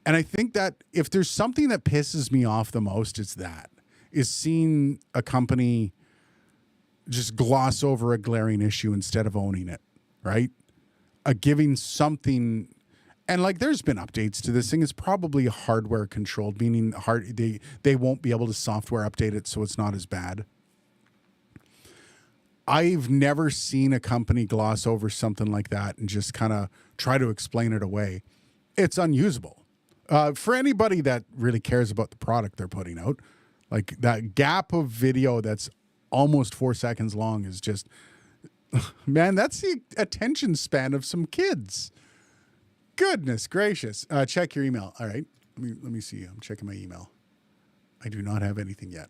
And I think that if there's something that pisses me off the most, it's that, is seeing a company just gloss over a glaring issue instead of owning it, right? Giving something, and like there's been updates to this thing. It's probably hardware controlled, meaning they won't be able to software update it so it's not as bad. I've never seen a company gloss over something like that and just kind of try to explain it away. It's unusable. For anybody that really cares about the product they're putting out, like that gap of video that's almost 4 seconds long is just, man, that's the attention span of some kids. Goodness gracious. Check your email. All right. Let me see. I'm checking my email. I do not have anything yet.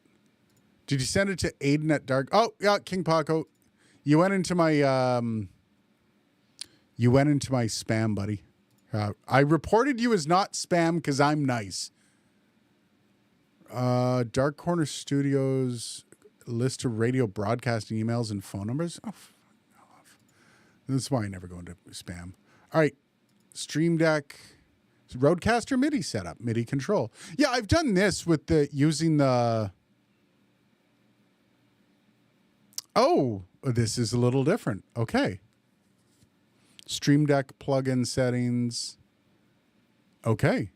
Did you send it to Aiden at Dark? Oh, yeah, King Paco. You went into my spam, buddy. I reported you as not spam because I'm nice. Dark Corner Studios list of radio broadcasting emails and phone numbers. Oh, this is why I never go into spam. All right. Stream Deck. Roadcaster MIDI setup. MIDI control. Yeah, I've done this with using the... Oh, this is a little different. Okay. Stream Deck plugin settings. Okay.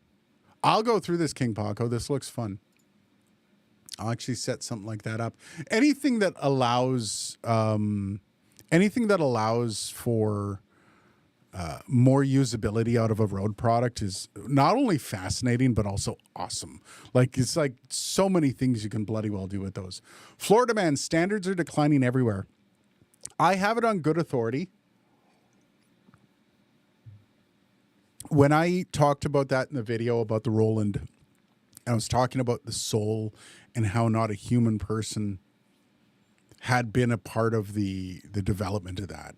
I'll go through this, King Paco. This looks fun. I'll actually set something like that up. Anything that allows for more usability out of a Rode product is not only fascinating, but also awesome. Like, it's like so many things you can bloody well do with those. Florida man, standards are declining everywhere. I have it on good authority. When I talked about that in the video about the Roland, I was talking about the soul and how not a human person had been a part of the development of that.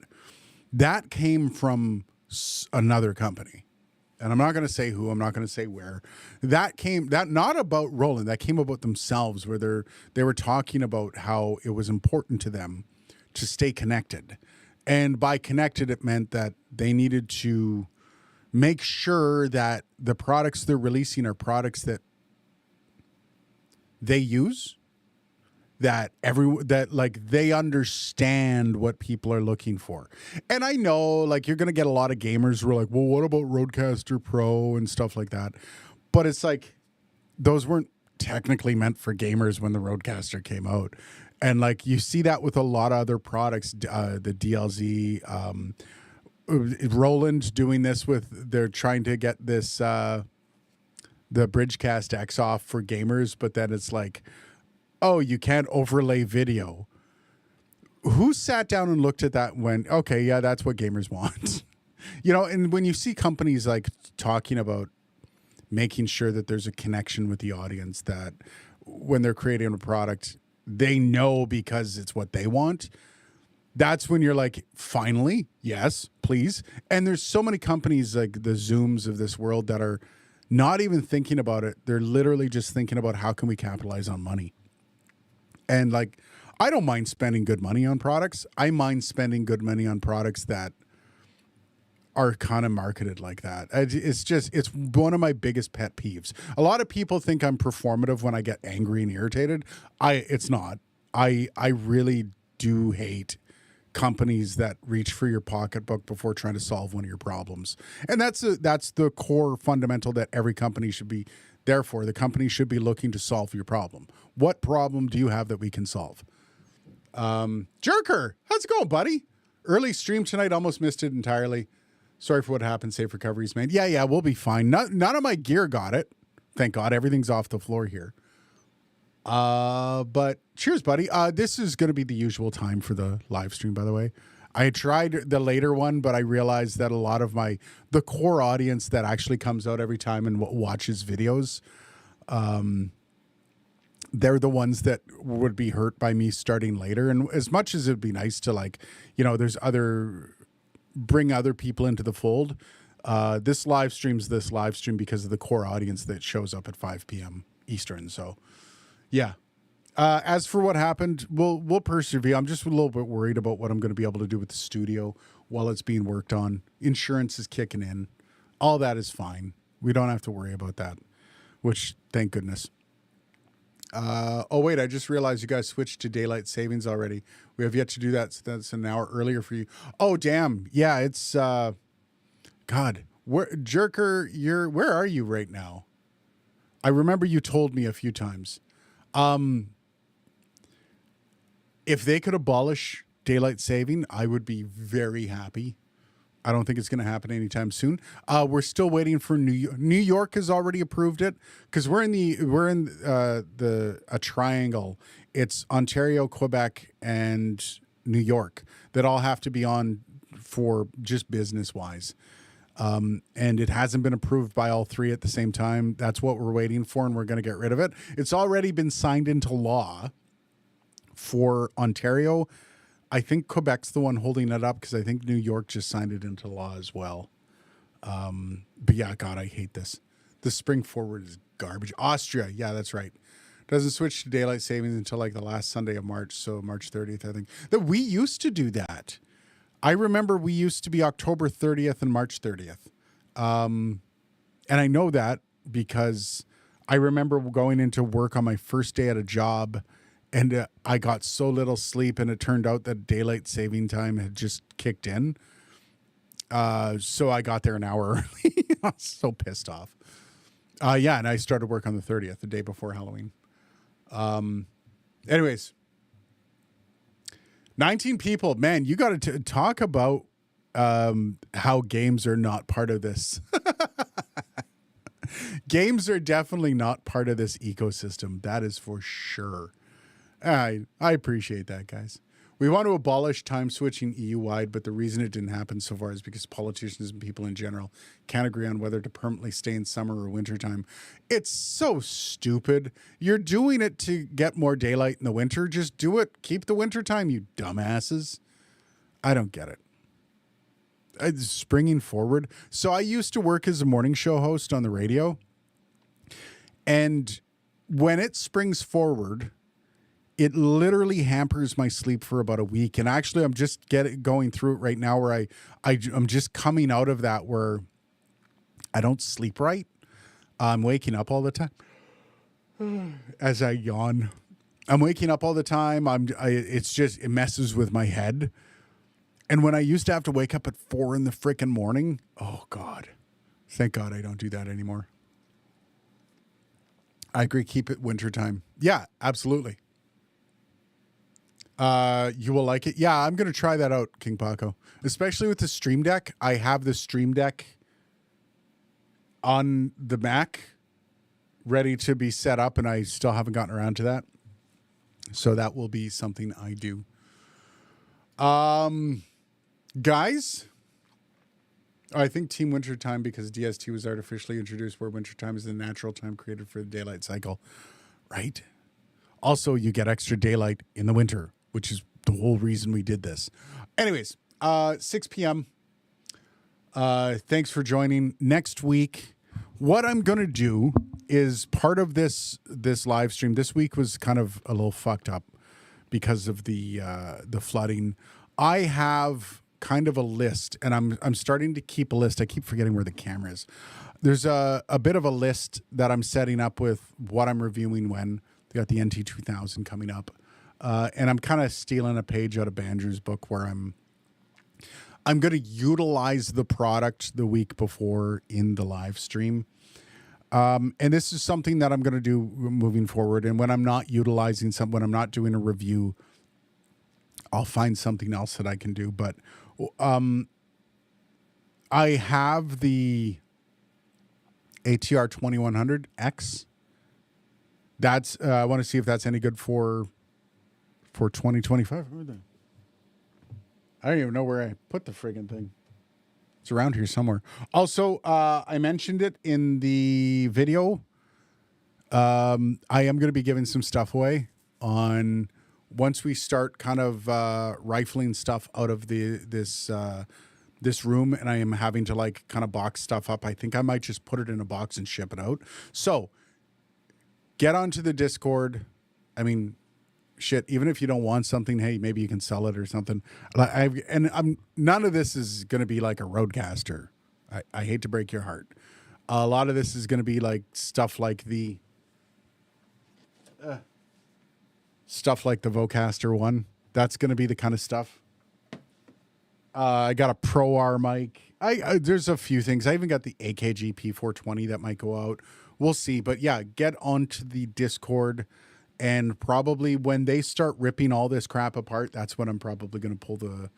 That came from another company. And I'm not going to say who, I'm not going to say where. That not about Roland, that came about themselves, where they were talking about how it was important to them to stay connected. And by connected, it meant that they needed to make sure that the products they're releasing are products that they use, that they understand what people are looking for. And I know, like, you're going to get a lot of gamers who are like, well, what about Rodecaster Pro and stuff like that? But it's like, those weren't technically meant for gamers when the Rodecaster came out. And like, you see that with a lot of other products, the DLZ, Roland doing this they're trying to get this, the Bridgecast X off for gamers, but then it's like, oh, you can't overlay video. Who sat down and looked at that and went, okay, yeah, that's what gamers want? You know, and when you see companies like talking about making sure that there's a connection with the audience, that when they're creating a product, they know because it's what they want, that's when you're like, finally, yes, please. And there's so many companies like the Zooms of this world that are not even thinking about it. They're literally just thinking about how can we capitalize on money. And like, I don't mind spending good money on products. I mind spending good money on products that are kind of marketed like that. It's one of my biggest pet peeves. A lot of people think I'm performative when I get angry and irritated. It's not. I really do hate companies that reach for your pocketbook before trying to solve one of your problems. And that's the core fundamental that every company should be. Therefore, the company should be looking to solve your problem. What problem do you have that we can solve? Jerker, how's it going, buddy? Early stream tonight, almost missed it entirely. Sorry for what happened. Safe recoveries, man. Yeah, we'll be fine. None of my gear got it. Thank God. Everything's off the floor here. But cheers, buddy. This is going to be the usual time for the live stream, by the way. I tried the later one, but I realized that a lot of the core audience that actually comes out every time and watches videos, they're the ones that would be hurt by me starting later. And as much as it'd be nice to, like, you know, bring other people into the fold, this live stream because of the core audience that shows up at 5 p.m. Eastern. So, yeah. As for what happened, we'll persevere. I'm just a little bit worried about what I'm going to be able to do with the studio while it's being worked on. Insurance is kicking in. All that is fine. We don't have to worry about that, which thank goodness. Oh, wait, I just realized you guys switched to daylight savings already. We have yet to do that, so that's an hour earlier for you. Oh, damn. Yeah, it's, God, Jerker, where are you right now? I remember you told me a few times. If they could abolish daylight saving, I would be very happy. I don't think it's going to happen anytime soon. We're still waiting for New York. New York has already approved it because we're in a triangle. It's Ontario, Quebec, and New York that all have to be on for just business wise. And it hasn't been approved by all three at the same time. That's what we're waiting for, and we're going to get rid of it. It's already been signed into law for Ontario. I think Quebec's the one holding it up because I think New York just signed it into law as well. But yeah, God, I hate this. The spring forward is garbage. Austria, yeah, that's right. Doesn't switch to daylight savings until like the last Sunday of March, so March 30th, I think. That we used to do that. I remember we used to be October 30th and March 30th. And I know that because I remember going into work on my first day at a job, and I got so little sleep, and it turned out that daylight saving time had just kicked in. So I got there an hour early. I was so pissed off. Yeah, and I started work on the 30th, the day before Halloween. Anyways, 19 people. Man, you got to talk about how games are not part of this. Games are definitely not part of this ecosystem. That is for sure. I appreciate that, guys. We want to abolish time switching EU-wide, but the reason it didn't happen so far is because politicians and people in general can't agree on whether to permanently stay in summer or wintertime. It's so stupid. You're doing it to get more daylight in the winter. Just do it. Keep the wintertime, you dumbasses. I don't get it. It's springing forward. So I used to work as a morning show host on the radio. And when it springs forward, it literally hampers my sleep for about a week. And actually, I'm just going through it right now where I'm just coming out of that where I don't sleep right. I'm waking up all the time as I yawn. I'm waking up all the time. It messes with my head. And when I used to have to wake up at 4 in the freaking morning, oh God, thank God I don't do that anymore. I agree. Keep it wintertime. Yeah, absolutely. You will like it. Yeah, I'm going to try that out, King Paco. Especially with the Stream Deck. I have the Stream Deck on the Mac ready to be set up, and I still haven't gotten around to that. So that will be something I do. Guys, I think Team Wintertime because DST was artificially introduced where wintertime is the natural time created for the daylight cycle. Right? Also, you get extra daylight in the winter, which is the whole reason we did this. Anyways, 6 p.m. Thanks for joining. Next week, what I'm going to do is part of this live stream. This week was kind of a little fucked up because of the flooding. I have kind of a list, and I'm starting to keep a list. I keep forgetting where the camera is. There's a bit of a list that I'm setting up with what I'm reviewing when. They got the NT2000 coming up. And I'm kind of stealing a page out of Bandrew's book where I'm going to utilize the product the week before in the live stream. And this is something that I'm going to do moving forward. And when I'm not utilizing when I'm not doing a review, I'll find something else that I can do. But I have the ATR 2100X. That's I want to see if that's any good for 2025. I don't even know where I put the friggin' thing. It's around here somewhere. Also, I mentioned it in the video. I am going to be giving some stuff away on once we start kind of rifling stuff out of this room, and I am having to like kind of box stuff up. I think I might just put it in a box and ship it out. So get onto the Discord. I mean, shit, even if you don't want something, hey, maybe you can sell it or something. None of this is going to be like a roadcaster. I hate to break your heart. A lot of this is going to be like stuff like the Vocaster one. That's going to be the kind of stuff. I got a Pro R mic. There's a few things. I even got the AKG P420 that might go out. We'll see. But yeah, get onto the Discord, and probably when they start ripping all this crap apart, that's when I'm probably going to pull the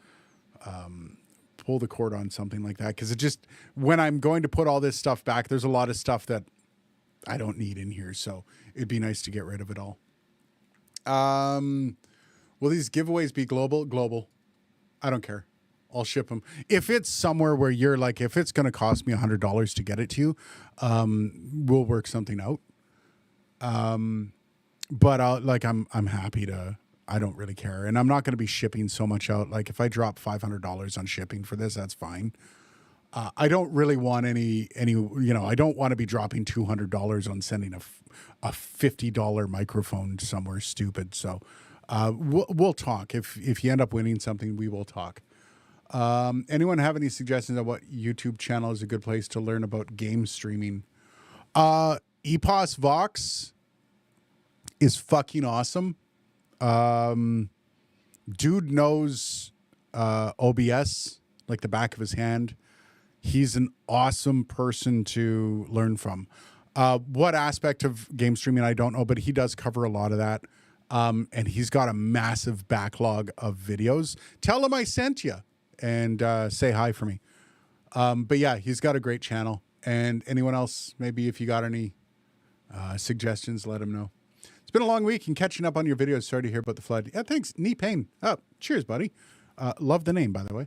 cord on something like that. Because it just, when I'm going to put all this stuff back, there's a lot of stuff that I don't need in here. So it'd be nice to get rid of it all. Will these giveaways be global? Global. I don't care. I'll ship them. If it's somewhere where you're like, if it's going to cost me $100 to get it to you, we'll work something out. But I'm happy to, I don't really care. And I'm not going to be shipping so much out. Like if I drop $500 on shipping for this, that's fine. I don't really want any, I don't want to be dropping $200 on sending a $50 microphone somewhere stupid. So, we'll talk. If you end up winning something, we will talk. Anyone have any suggestions on what YouTube channel is a good place to learn about game streaming? EPOS Vox is fucking awesome. Dude knows OBS like the back of his hand. He's an awesome person to learn from. What aspect of game streaming, I don't know, but he does cover a lot of that. And he's got a massive backlog of videos. Tell him I sent you. And say hi for me. But yeah, he's got a great channel. And anyone else, maybe if you got any suggestions, let him know. It's been a long week and catching up on your videos. Sorry to hear about the flood. Yeah, thanks. Knee pain. Oh, cheers, buddy. Love the name, by the way.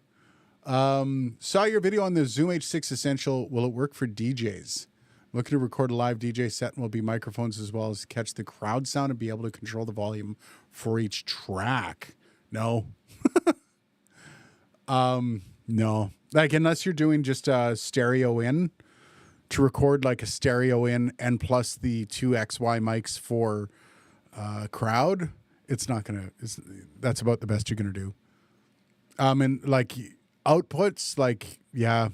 Saw your video on the Zoom H6 Essential. Will it work for DJs? Looking to record a live DJ set and will be microphones as well as catch the crowd sound and be able to control the volume for each track. No. No, like unless you're doing just a stereo in to record like a stereo in and plus the 2 XY mics for crowd, it's not gonna, that's about the best you're gonna do. And like outputs, like, yeah,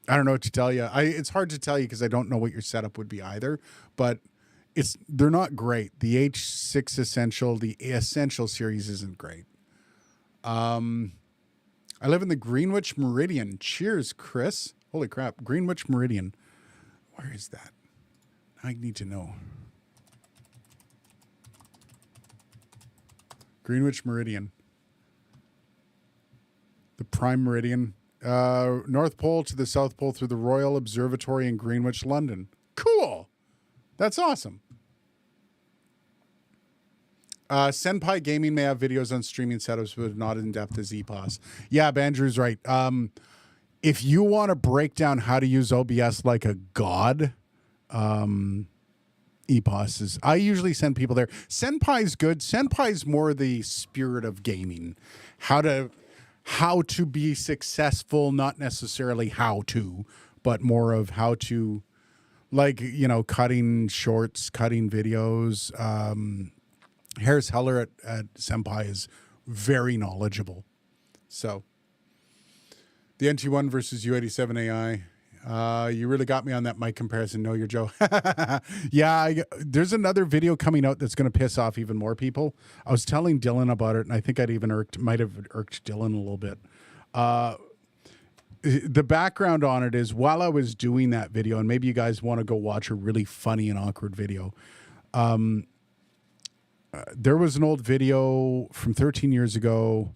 I don't know what to tell you. It's hard to tell you because I don't know what your setup would be either, but they're not great. The H6 Essential, the Essential series isn't great. I live in the Greenwich Meridian. Cheers, Chris. Holy crap. Greenwich Meridian. Where is that? I need to know. Greenwich Meridian. The Prime Meridian. North Pole to the South Pole through the Royal Observatory in Greenwich, London. Cool. That's awesome. Senpai Gaming may have videos on streaming setups, but not in depth as EPOS. Yeah, Bandrew's right. If you want to break down how to use OBS like a god, EPOS is. I usually send people there. Senpai's good. Senpai's more the spirit of gaming. How to be successful, not necessarily how to, but more of how to, like, cutting shorts, cutting videos. Harris Heller at Senpai is very knowledgeable. So the NT1 versus U87 AI. You really got me on that mic comparison. Know your Joe. Yeah, there's another video coming out that's going to piss off even more people. I was telling Dylan about it, and I think might have irked Dylan a little bit. The background on it is while I was doing that video, and maybe you guys want to go watch a really funny and awkward video. There was an old video from 13 years ago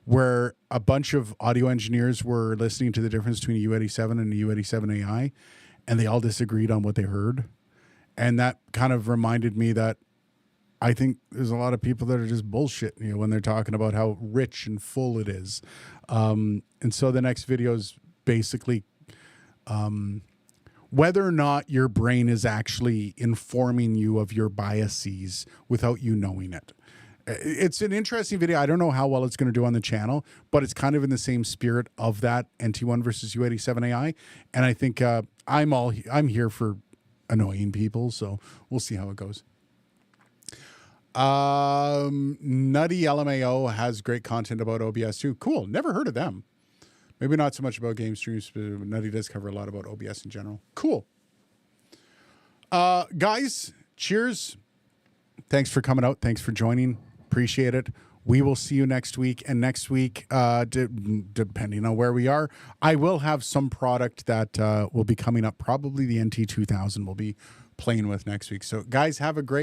where a bunch of audio engineers were listening to the difference between a U87 and a U87 AI, and they all disagreed on what they heard. And that kind of reminded me that I think there's a lot of people that are just bullshitting you when they're talking about how rich and full it is. And so the next video is basically whether or not your brain is actually informing you of your biases without you knowing it. It's an interesting video. I don't know how well it's going to do on the channel, but it's kind of in the same spirit of that NT1 versus U87 AI. And I think I'm here for annoying people, so we'll see how it goes. Nutty LMAO has great content about OBS too. Cool. Never heard of them. Maybe not so much about game streams, but Nutty does cover a lot about OBS in general. Cool. Guys, cheers. Thanks for coming out. Thanks for joining. Appreciate it. We will see you next week. And next week, depending on where we are, I will have some product that will be coming up. Probably the NT2000 will be playing with next week. So, guys, have a great